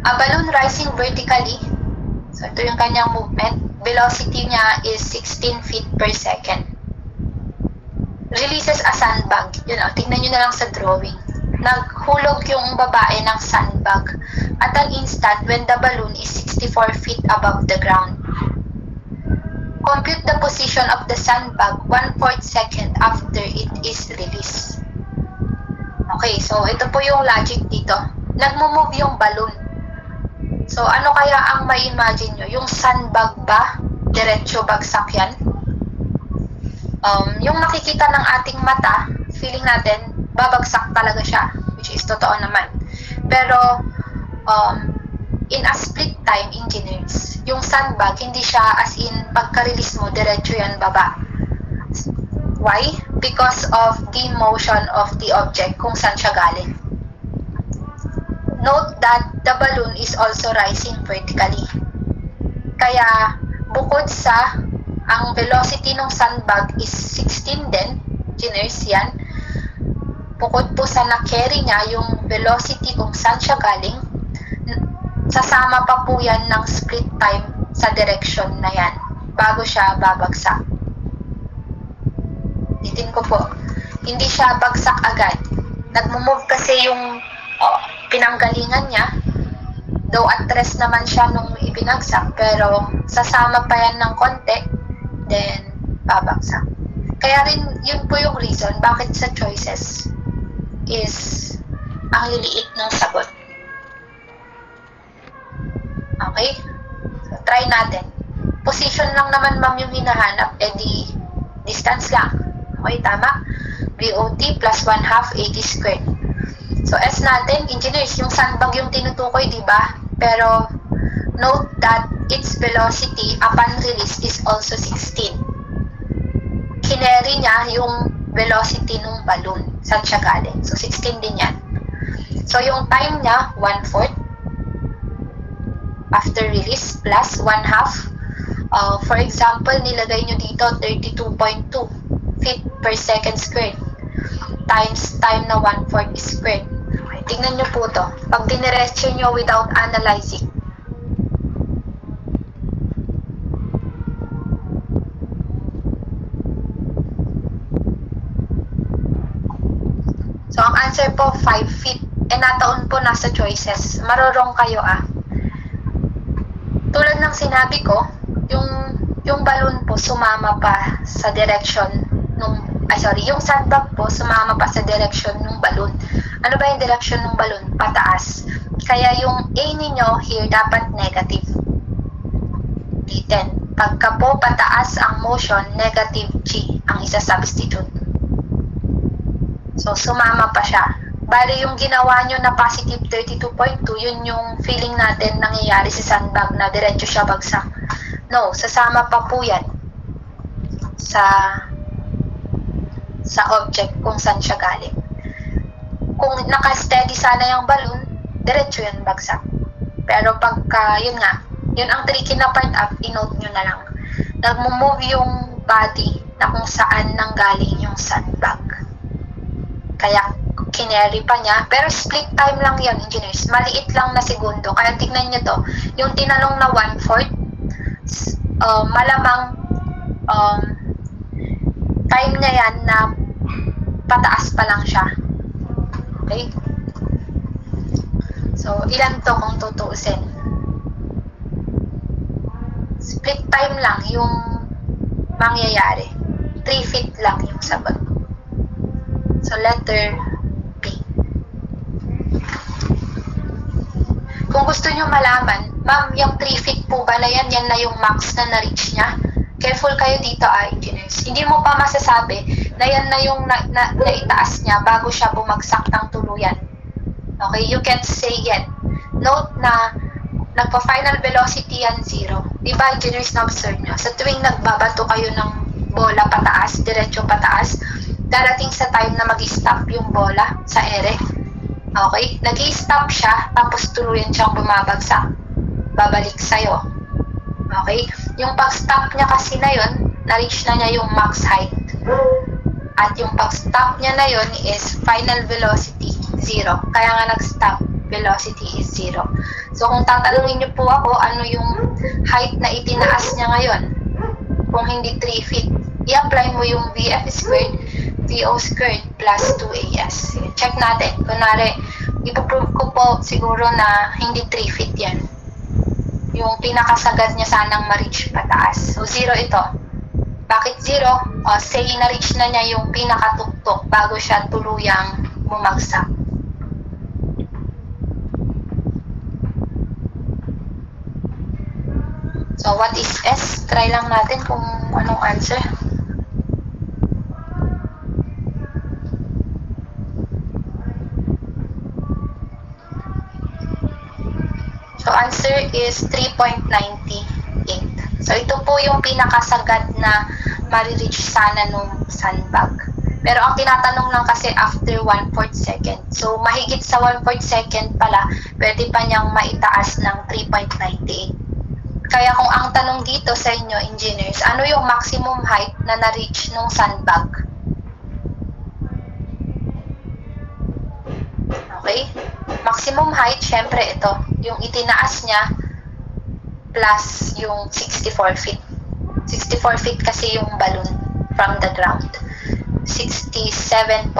A balloon rising vertically, so ito yung kanyang movement, velocity niya is 16 feet per second. Releases a sandbag. Yun o, tignan nyo na lang sa drawing. Naghulog yung babae ng sandbag at an instant when the balloon is 64 feet above the ground. Compute the position of the sandbag 1/4 second after it is released. Okay, so ito po yung logic dito. Nagmo-move yung balloon. So ano kaya ang may imagine nyo? Yung sandbag ba? Diretso bagsak yan? Yung nakikita ng ating mata, feeling natin, babagsak talaga siya, which is totoo naman. Pero, in a split time, engineers, yung sandbag, hindi siya as in, pagka-release mo, diretso yan baba. Why? Because of the motion of the object, kung saan siya galing. Note that the balloon is also rising vertically. Kaya, bukod sa ang velocity ng sandbag is 16 din, engineers yan, bukod po sa na-carry niya yung velocity kung saan siya galing, sasama pa po yan ng split time sa direction na yan bago siya babagsak. Titin ko po, hindi siya bagsak agad. Nagmo-move kasi yung pinanggalingan niya, though at rest naman siya nung ibinagsak, pero sasama pa yan ng konti, then babagsak. Kaya rin, yun po yung reason bakit sa choices is ang liliit ng sagot. Okay? So, try natin. Position lang naman ma'am yung hinahanap, di distance lang. Okay, tama? VOT plus 1/2 AD squared. So, S natin, engineers, yung sandbag yung tinutukoy, di ba? Pero, note that its velocity upon release is also 16. Kineri niya yung velocity ng balloon. Saan siya galing? So, 16 din yan. So, yung time niya, 1/4 after release plus 1/2. For example, nilagay nyo dito 32.2 feet per second squared times time na 1/4 squared. Okay, tingnan nyo po to. Pag diniretso nyo without analyzing, so, ang answer po, 5 feet. Nataon po nasa choices. Marurong kayo Tulad ng sinabi ko, yung balloon po sumama pa sa direction yung sandbag po sumama pa sa direction ng balloon. Ano ba yung direction ng balloon? Pataas. Kaya yung A ninyo here dapat negative. D10. Pagka po pataas ang motion, negative G ang isa-substitute. So, sumama pa siya. Bali, yung ginawa nyo na positive 32.2, yun yung feeling natin nangyayari sa sandbag na diretso siya bagsak. No, sasama pa po yan sa object kung saan siya galing. Kung naka-steady sana yung balloon, diretso yan bagsak. Pero pagka, yun ang tricky na part i-note nyo na lang. Nagmo-move yung body na kung saan nanggaling yung sandbag. Kaya, kineri pa niya. Pero split time lang yan, engineers. Maliit lang na segundo. Kaya tignan nyo to. Yung tinanong na 1/4, malamang time niya yan na pataas pa lang siya. Okay? So, ilan to kung tutuusin? Split time lang yung mangyayari. 3 feet lang yung sagot. So, letter B. Kung gusto nyo malaman, ma'am, yung 3 feet po ba na yan na yung max na na-reach niya? Careful kayo dito, engineers. Hindi mo pa masasabi na yan na yung naitaas niya bago siya bumagsak ng tuluyan. Okay, you can't say yet. Note na nagpa-final velocity yan 0. Di ba, engineers, na-observe nyo? Sa tuwing nagbabato kayo ng bola pataas, diretso pataas, darating sa time na mag-stop yung bola sa ere. Okay? Nag-i-stop siya, tapos tuluyan siyang bumabagsak. Babalik sa'yo. Okay? Yung pag-stop niya kasi na yun, na-reach na niya yung max height. At yung pag-stop niya na yun is final velocity, 0. Kaya nga nag-stop. velocity is 0. So kung tatanungin niyo po ako, ano yung height na itinaas niya ngayon, kung hindi 3 feet, i-apply mo yung VF squared, VO squared plus 2AS. Check natin. Kunwari, ipoprove ko po siguro na hindi 3 feet yan. Yung pinakasagad niya sanang ma-reach pataas. So 0 ito. Bakit 0? Say na-reach na niya yung pinakatuktok bago siya tuluyang bumagsak. So what is S? Try lang natin kung anong answer. So answer is 3.98. So ito po yung pinakasagad na ma-reach sana nung sandbag. Pero ang tinatanong lang kasi after 1/4 second. So mahigit sa 1/4 second pala, pwede pa niyang maitaas ng 3.98. Kaya kung ang tanong dito sa inyo, engineers, ano yung maximum height na na-reach nung sandbag? Okay? Maximum height, syempre ito. Yung itinaas niya plus yung 64 feet. 64 feet kasi yung balloon from the ground. 67.98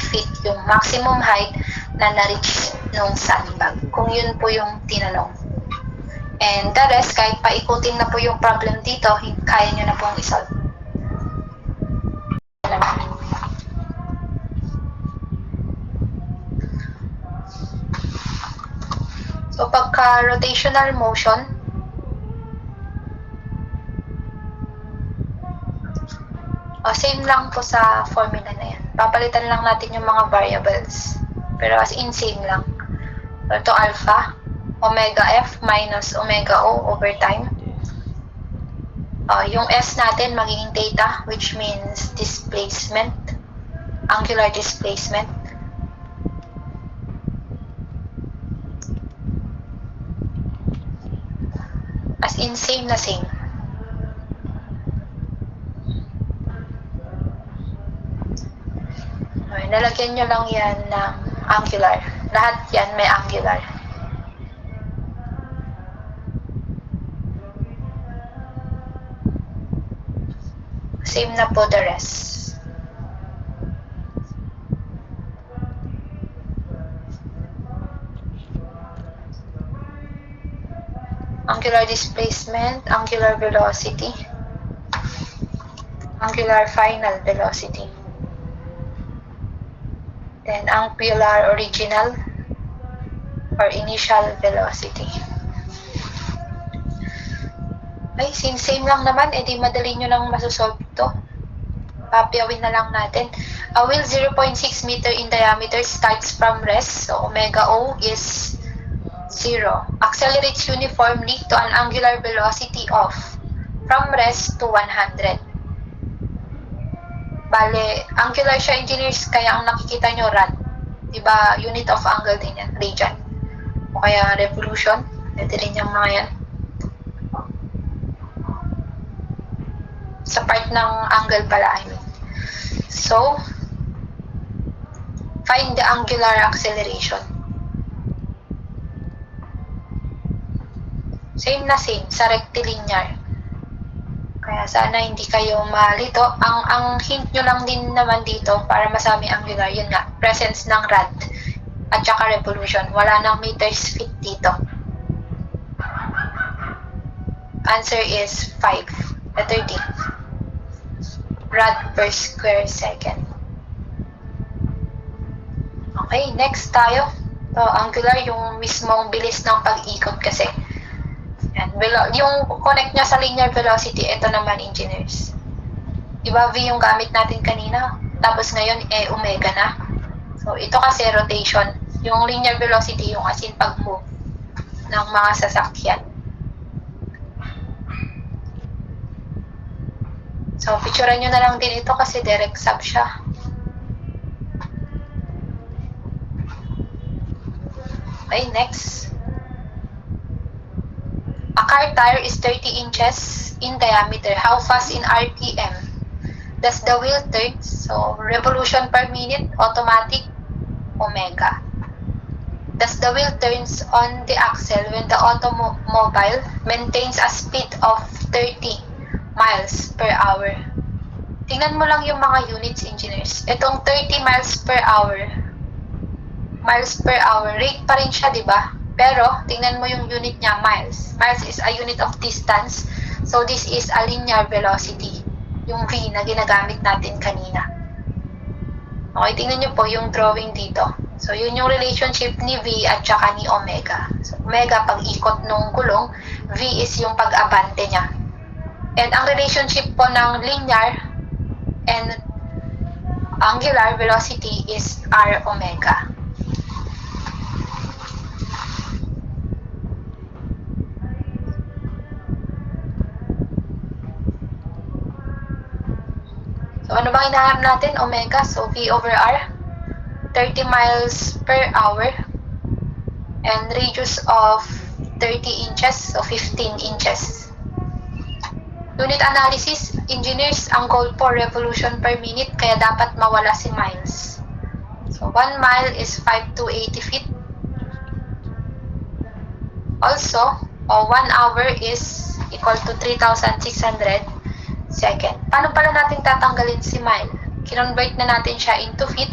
feet yung maximum height na na-reach nung sandbag. Kung yun po yung tinanong. And the rest, kahit paikutin na po yung problem dito, kaya nyo na pong isolve. So, pagka rotational motion, same lang po sa formula na yan. Papalitan lang natin yung mga variables. Pero as in, same lang. So, ito alpha, omega F minus omega O over time. Yung S natin magiging theta, which means displacement, angular displacement. As in, same na same. Okay, nalagyan nyo lang yan ng angular. Lahat yan may angular. Same na po the rest. Angular displacement, angular velocity, angular final velocity, then angular original or initial velocity. Ay, same lang naman, edi madali nyo lang masosolve ito. Papiyawin na lang natin. A wheel 0.6 meter in diameter starts from rest, so omega O is 0. Accelerates uniformly to an angular velocity of from rest to 100. Bale, angular siya, engineers, kaya ang nakikita nyo rad. Diba, unit of angle din yan, radian. O kaya revolution, pwede rin yung mga yan. Sa part ng angle pala, I mean. So, find the angular acceleration. Same na same, sa rectilinear. Kaya sana hindi kayo malito. Ang hint nyo lang din naman dito para masabi angular, yun nga, presence ng rad at saka revolution. Wala nang meters feet dito. Answer is 5, letter D. Rad per square second. Okay, next tayo. So, angular, yung mismong bilis ng pag-ikot kasi. Yan. Yung connect niya sa linear velocity, ito naman, engineers. Diba, V yung gamit natin kanina? Tapos ngayon, omega na. So, ito kasi rotation. Yung linear velocity, yung as in pag-move ng mga sasakyan. So, picturean nyo na lang din ito kasi direct sub siya. Okay, next. A car tire is 30 inches in diameter. How fast in RPM does the wheel turn? So, revolution per minute, automatic, omega. Thus, the wheel turns on the axle when the automobile maintains a speed of 30 miles per hour. Tingnan mo lang yung mga units, engineers. Itong 30 miles per hour, rate pa rin siya, di ba? Pero, tingnan mo yung unit niya, miles. Miles is a unit of distance. So, this is a linear velocity. Yung V na ginagamit natin kanina. Okay, tingnan nyo po yung drawing dito. So, yun yung relationship ni V at saka ni omega. So, omega, pag ikot nung gulong, V is yung pag-abante niya. And ang relationship po ng linear and angular velocity is R omega. So, ano bang hinahanap natin? Omega. So, V over R. 30 miles per hour. And radius of 30 inches. So, 15 inches. Unit analysis. Engineers, ang goal po, revolution per minute. Kaya dapat mawala si miles. So, 1 mile is 5 to 80 feet. Also, 1 hour is equal to 3,600 second. Paano pala natin tatanggalin si mile? Kinonvert na natin siya into feet.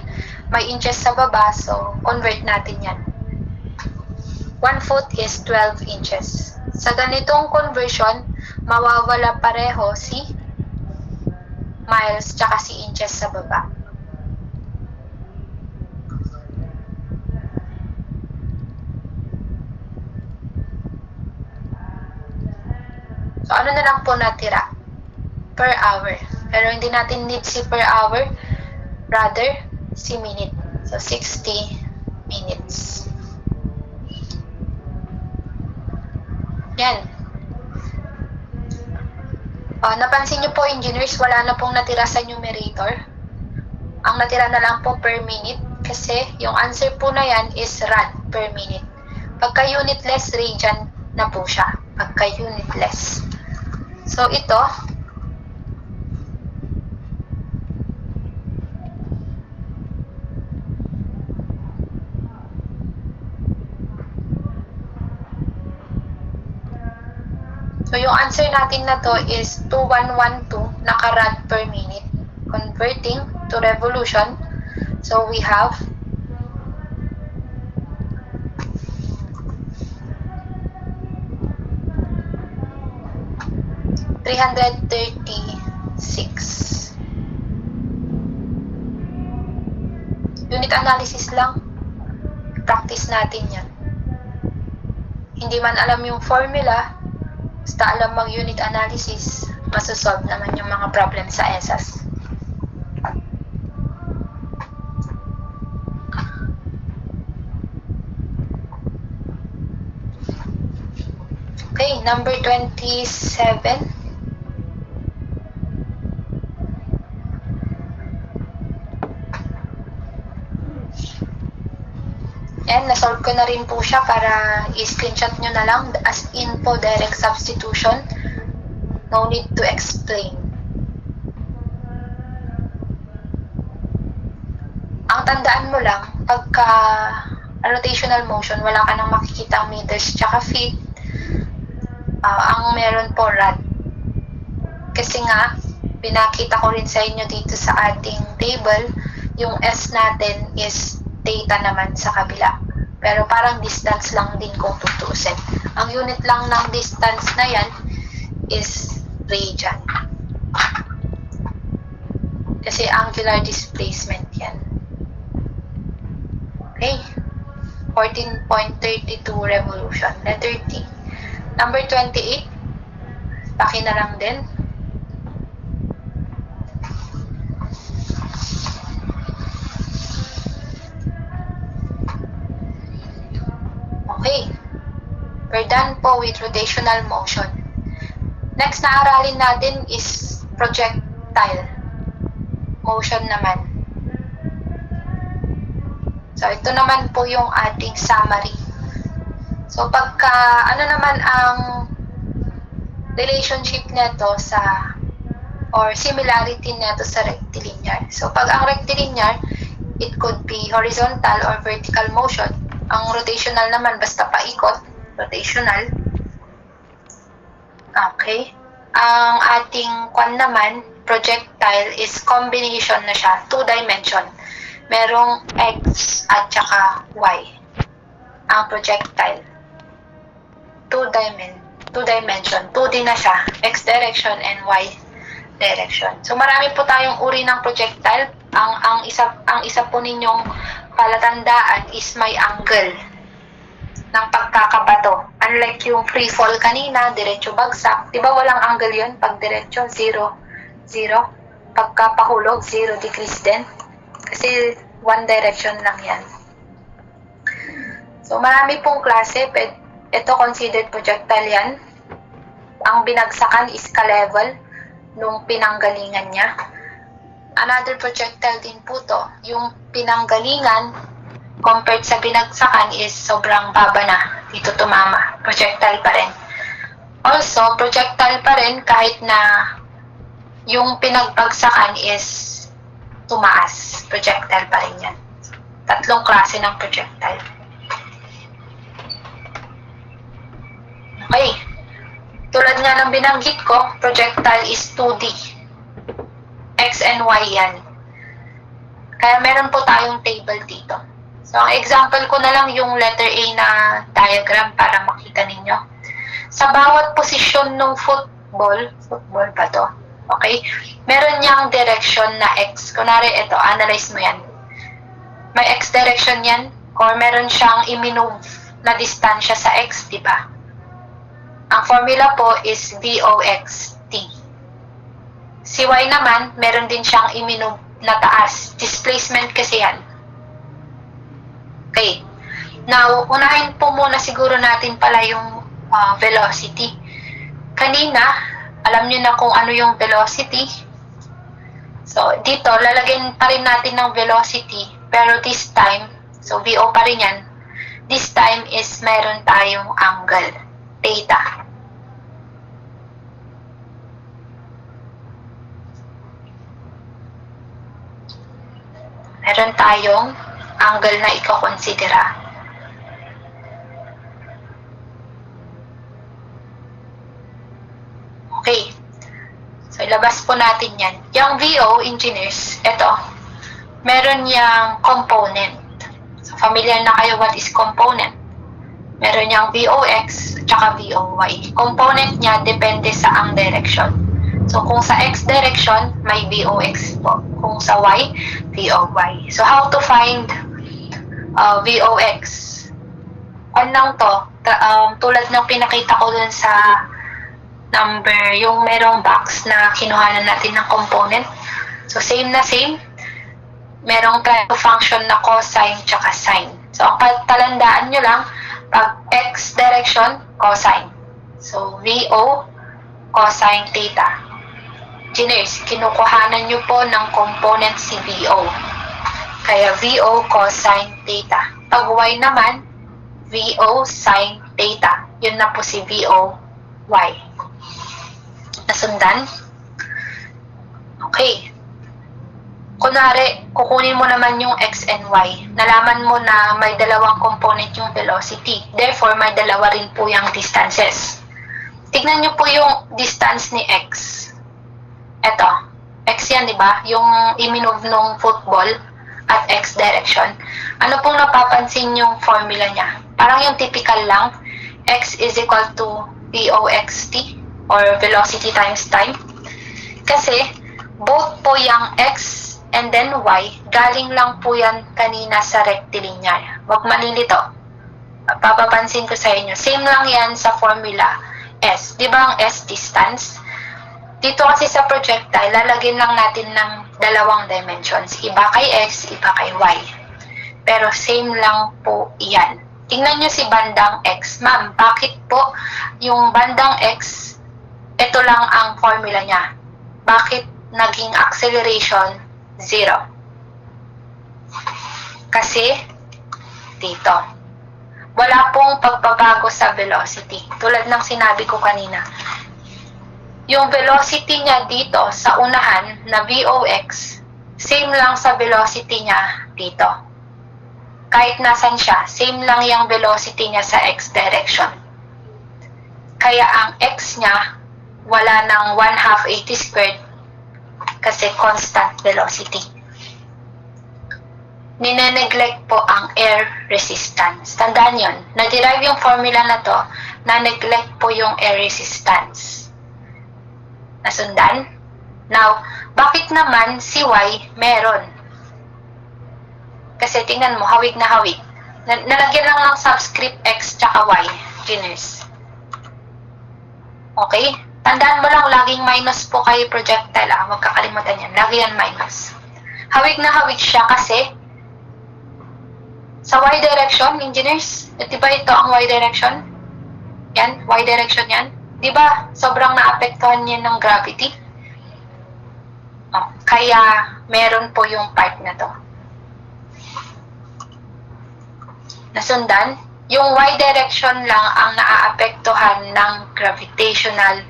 May inches sa baba, so convert natin yan. 1 foot is 12 inches. Sa ganitong conversion, mawawala pareho si miles tsaka si inches sa baba. So, ano na lang po natira? Per hour. Pero hindi natin need si per hour, rather si minute. So, 60 minutes. Yan. Napansin nyo po, engineers, wala na pong natira sa numerator. Ang natira na lang po per minute kasi yung answer po na yan is rad per minute. Pagka unitless, radian na po siya. Pagka unitless. So, ito, so, yung answer natin na to is 2112 nakarad per minute. Converting to revolution. So, we have 336. Unit analysis lang. Practice natin yan. Hindi man alam yung formula, basta alam mag-unit analysis, masosolve naman yung mga problem sa ESAS. Okay, number 27. And nasolve ko na rin po siya para i-screenshot nyo na lang as info direct substitution. No need to explain. Ang tandaan mo lang, pagka rotational motion, wala ka nang makikita meters tsaka feet. Ang meron po rad. Kasi nga, pinakita ko rin sa inyo dito sa ating table, yung S natin is theta naman sa kabila. Pero parang distance lang din kung tutuusin. Ang unit lang ng distance na yan is radian. Kasi angular displacement yan. Okay. 14.32 revolution. Letter T. Number 28. Paki na lang din. Okay. We're done po with rotational motion. Next na aralin natin is projectile motion naman. So, ito naman po yung ating summary. So, pagka, ano naman ang relationship neto sa, or similarity neto sa rectilinear. So, pag ang rectilinear, it could be horizontal or vertical motion. Ang rotational naman, basta paikot, rotational. Okay. Ang ating naman, projectile is combination na siya, 2 dimension. Merong X at saka Y. Ang projectile. 2 dimension. 2D na siya. X direction and Y direction. So marami po tayong uri ng projectile. Ang isa po ninyong palatandaan is may angle ng pagkakabato. Unlike yung free fall kanina, diretso bagsak. Diba walang angle yun? Pag diretso, 0. Pagka pahulog, 0 degrees din. Kasi one direction lang yan. So marami pong klase. Ito considered projectile yan. Ang binagsakan is ka-level nung pinanggalingan niya. Another projectile din po to. Yung pinanggalingan compared sa binagsakan is sobrang baba na. Dito tumama. Projectile pa rin. Also, projectile pa rin kahit na yung pinagbagsakan is tumaas. Projectile pa rin yan. Tatlong klase ng projectile. Okay. Tulad nga ng binanggit ko, projectile is 2D. X and Y yan. Kaya meron po tayong table dito. So, ang example ko na lang yung letter A na diagram para makita ninyo. Sa bawat posisyon ng football ba to? Okay? Meron niyang direction na X. Kunwari, ito, analyze mo yan. May X direction yan, or meron siyang i-move na distansya sa X, di ba? Ang formula po is VOXT. Si Y naman, meron din siyang i-move na taas. Displacement kasi yan. Okay. Now, unahin po muna siguro natin pala yung velocity. Kanina, alam nyo na kung ano yung velocity. So, dito, lalagyan pa rin natin ng velocity. Pero this time, so VO pa rin yan. This time is meron tayong angle. Theta. Meron tayong angle na ikakonsidera. Okay. So, ilabas po natin yan. Yung VO, engineers, ito, meron yung component. So, familiar na kayo what is component. Meron yung VOX, tsaka VOY. Component niya depende sa ang direction. So, kung sa X direction, may VOX po. Kung sa Y, VOY. So, how to find VOX? On lang to, tulad ng pinakita ko dun sa number, yung merong box na kinuhanan natin ng component. So, same na same. Merong function na cosine tsaka sine. So, ang talandaan nyo lang, pag X direction, cosine. So, VO, cosine theta. Engineers, kinukuhanan nyo po ng component si VO. Kaya VO cosine theta. Pag Y naman, VO sine theta. Yun na po si VO Y. Nasundan? Okay. Kunwari, kukunin mo naman yung X and Y. Nalaman mo na may dalawang component yung velocity. Therefore, may dalawa rin po yung distances. Tignan nyo po yung distance ni X. Eto, X yan, di ba? Yung i-move nung football at X direction. Ano pong napapansin yung formula niya? Parang yung typical lang, X is equal to VOXT or velocity times time. Kasi, both po yung X and then Y, galing lang po yan kanina sa rectilinear. Huwag malilito. Papapansin ko sa inyo. Same lang yan sa formula S. Di ba ang S distance? Dito kasi sa projectile, lalagyan lang natin ng dalawang dimensions. Iba kay X, iba kay Y. Pero same lang po yan. Tingnan nyo si bandang X. Ma'am, bakit po yung bandang X, ito lang ang formula niya? Bakit naging acceleration 0? Kasi dito, wala pong pagbabago sa velocity. Tulad ng sinabi ko kanina. Yung velocity niya dito sa unahan na VOX, same lang sa velocity niya dito. kahit nasan siya, same lang yung velocity niya sa x direction. Kaya ang x niya, wala ng 1/2 at squared kasi constant velocity. Nineneglect po ang air resistance. Tandaan yon. Na-derive yung formula na to, na-neglect po yung air resistance. Nasundan? Now, bakit naman si y meron? Kasi tingnan mo, hawig na hawig. Nalagyan lang ng subscript x tsaka y. Geners. Okay? Tandaan mo lang, laging minus po kayo projectile. Huwag kakalimutan yan. Lagi yan minus. Hawig na hawig siya kasi sa y direction, engineers, diba ito ang y direction? Yan, y direction yan. Diba sobrang naapektuhan niya ng gravity? Kaya meron po yung part na to. Nasundan? Yung y direction lang ang naaapektuhan ng gravitational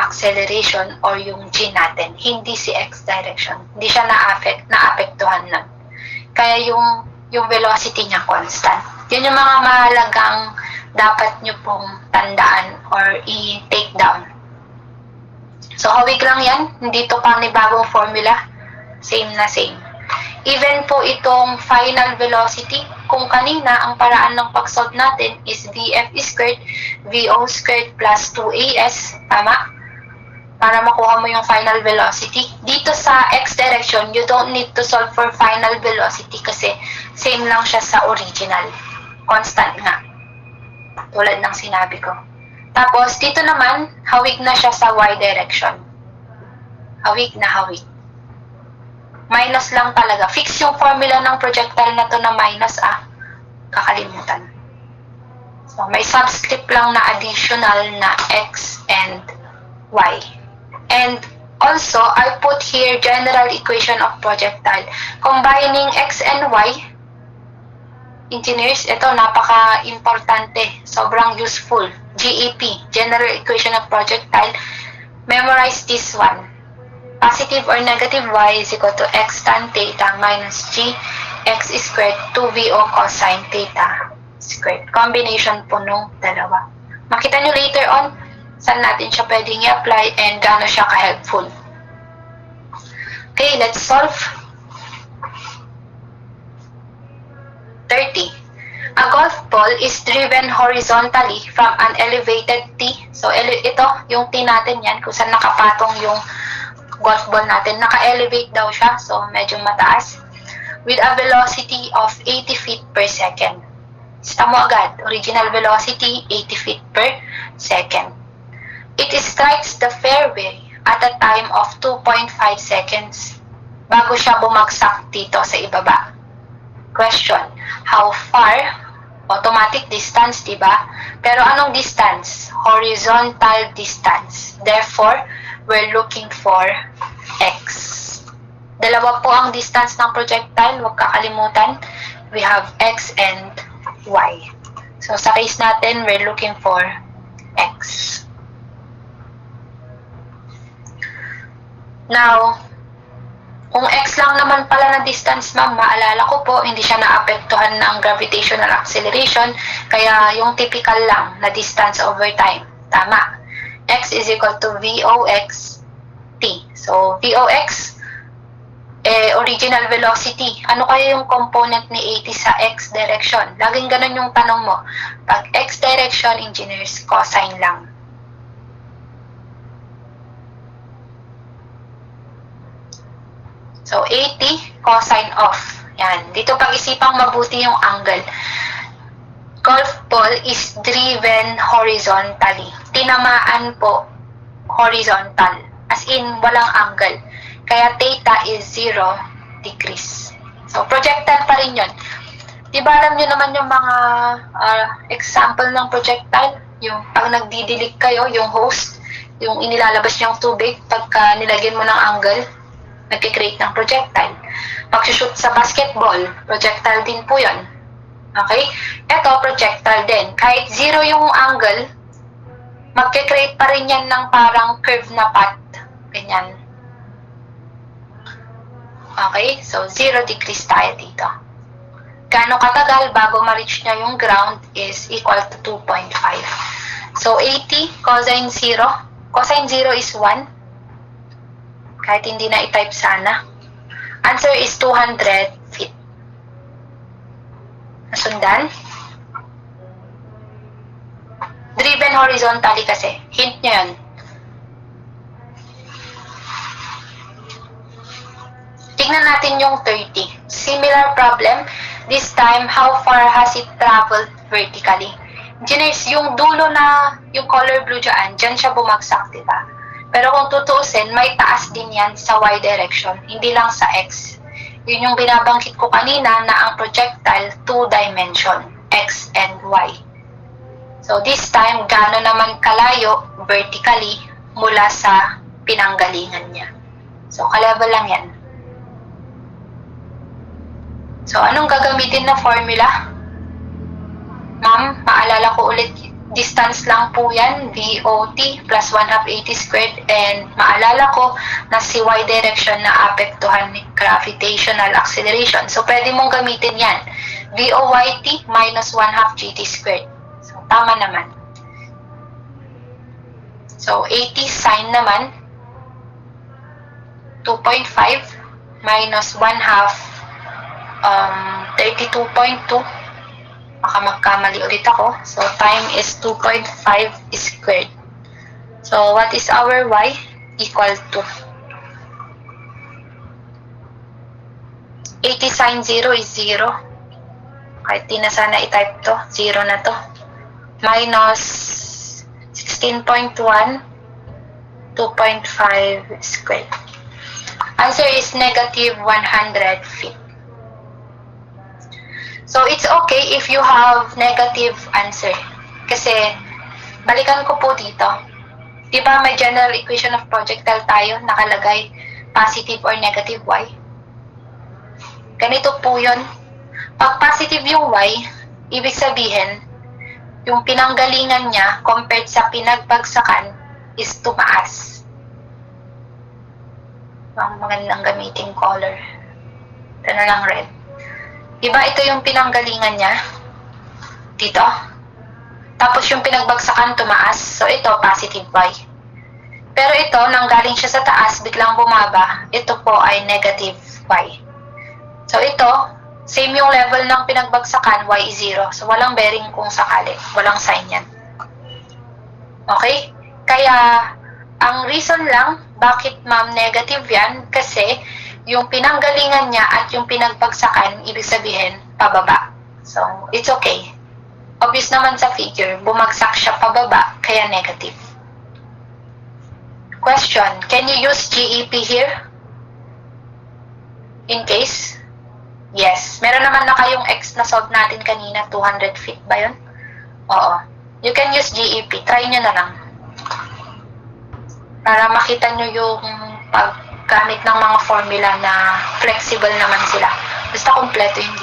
acceleration or yung g natin, hindi si x direction. Hindi siya naapektuhan nun. Kaya yung velocity niya constant. Yun yung mga mahalagang dapat nyo pong tandaan or i-take down. So, hawig lang yan. Hindi to panibagong formula. Same na same. Even po itong final velocity, kung kanina ang paraan ng pag-solve natin is vf squared, vo squared plus 2as, tama? Para makuha mo yung final velocity. Dito sa x direction, you don't need to solve for final velocity kasi same lang siya sa original. Constant nga. Tulad ng sinabi ko. Tapos, dito naman, hawig na siya sa y direction. Hawig na hawig. Minus lang talaga. Fix yung formula ng projectile na to na minus, kakalimutan. So, may subscript lang na additional na x and y. And also, I put here general equation of projectile. Combining x and y, engineers, ito napaka-importante. Sobrang useful. GEP, general equation of projectile. Memorize this one. Positive or negative y is equal to x tan theta minus g x squared 2vo cosine theta squared. Combination po nung dalawa. Makita nyo later on saan natin siya pwedeng i-apply and gaano siya ka-helpful. Okay, let's solve. 30. A golf ball is driven horizontally from an elevated tee. So, ito, yung tee natin yan, kung saan nakapatong yung golf ball natin. Naka-elevate daw siya, so medyo mataas. With a velocity of 80 feet per second. Sita mo agad, original velocity, 80 feet per second. It strikes the fairway at a time of 2.5 seconds bago siya bumagsak dito sa ibaba. Question, how far? Automatic distance, diba? Pero anong distance? Horizontal distance. Therefore, we're looking for x. Dalawa po ang distance ng projectile. Huwag kakalimutan. We have x and y. So, sa case natin, we're looking for x. Now, kung x lang naman pala na distance, ma'am, maalala ko po, hindi siya naapektuhan ng gravitational acceleration, kaya yung typical lang na distance over time. Tama. X is equal to Vox t. So, Vox, original velocity. Ano kaya yung component ni 80 sa x direction? Laging ganun yung tanong mo. Pag x direction, engineers, cosine lang. So, 80 cosine of. Yan. Dito pag-isipang mabuti yung angle. Golf ball is driven horizontally. Tinamaan po horizontal. As in, walang angle. Kaya theta is 0 degrees. So, projectile pa rin yun. Diba alam nyo naman yung mga example ng projectile? Yung pag nagdidilig kayo, yung hose, yung inilalabas nyo yung tubig, pagka nilagyan mo ng angle, nagkikreate ng projectile. Pag-shoot sa basketball, projectile din po yun. Okay? Ito, projectile din. Kahit 0 yung angle, magkikreate pa rin yan ng parang curve na path. Ganyan. Okay? So, 0 degrees tayo dito. gaano katagal bago ma-reach niya yung ground is equal to 2.5. So, 80 cosine 0. Cosine 0 is 1. Kahit hindi na i-type sana. Answer is 200 feet. Nasundan? Driven horizontally kasi. Hint nyo yun. Tignan natin yung 30. Similar problem. This time, how far has it traveled vertically? Engineers, yung dulo na yung color blue dyan siya bumagsak, diba? Pero kung tutuusin, may taas din yan sa y direction, hindi lang sa x. Yun yung binabanggit ko kanina na ang projectile, 2 dimension, x and y. So this time, gaano naman kalayo vertically mula sa pinanggalingan niya. So ka-level lang yan. So anong gagamitin na formula? Ma'am, paalala ko ulit, distance lang po yan, VOT plus 1/2 AT squared, and maalala ko na si y direction na apektuhan ni gravitational acceleration. So pwede mong gamitin yan, VOYT minus 1/2 GT squared. So tama naman. So 80 sine naman, 2.5 minus 1/2 32.2. Baka magkamali ulit ako. So, time is 2.5 squared. So, what is our y? Equal to 80 sine 0 is 0. Kahit di na sana i-type to. 0 na to. Minus 16.1 2.5 squared. Answer is negative 100 feet. So, it's okay if you have negative answer. Kasi, balikan ko po dito. Diba may general equation of projectile tayo, nakalagay positive or negative y? Ganito po yun. Pag positive yung y, ibig sabihin, yung pinanggalingan niya compared sa pinagbagsakan is tumaas. Ang magandang gamitin color. Ito na lang red. Diba ito yung pinanggalingan niya? Dito. Tapos yung pinagbagsakan tumaas. So ito, positive y. Pero ito, nanggaling siya sa taas, biglang bumaba. Ito po ay negative y. So ito, same yung level ng pinagbagsakan, y is 0. So walang bearing kung sakali. Walang sign yan. Okay? Kaya, ang reason lang, bakit ma'am negative yan? Kasi, yung pinanggalingan niya at yung pinagbagsakan, ibig sabihin, pababa. So, it's okay. Obvious naman sa figure, bumagsak siya pababa, kaya negative. Question, can you use GEP here? In case? Yes. Meron naman na kayong X na solve natin kanina, 200 feet ba yun? Oo. You can use GEP. Try nyo na lang. Para makita nyo yung paggamit ng mga formula na flexible naman sila. Basta kompleto yung